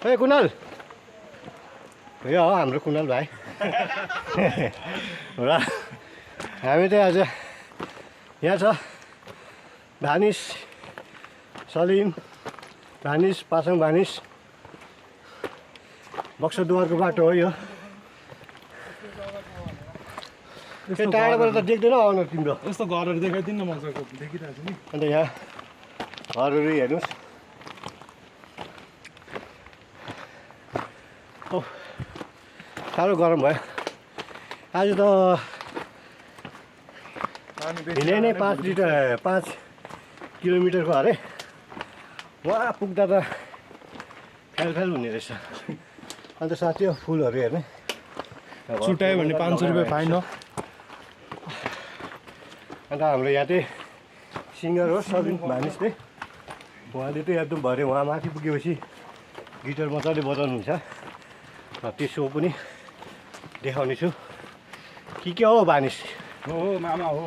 ए कुणाल यो हो हाम्रो कुणाल भाइ र हामी चाहिँ आज यहाँ छ भानिस सलिम भानिस पासाङ भानिस बक्सदुवारको बाटो हो यो टाढाबाट त देख्दैन आउनु तिम्रो यस्तो घरहरू देखाइदिनु न मजाको देखिरहेको छु नि अन्त यहाँ घरहरू हेर्नुहोस् साह्रो गरम भयो आज त हिँडे नै 5 किलोमिटरको अरे वहाँ पुग्दा त फ्याल हुने रहेछ अन्त साथी हो फुलहरू हेर्ने छुट्यायो भने 500 रुपियाँ फाइन हो अन्त हाम्रो यहाँ चाहिँ सिङ्गर हो सलिम भानिसले उहाँले चाहिँ एकदम भरे उहाँ माथि पुगेपछि गिटार मजाले बजाउनुहुन्छ त्यो सो पनि देखाउने छु के हो भानिस हो मामा हो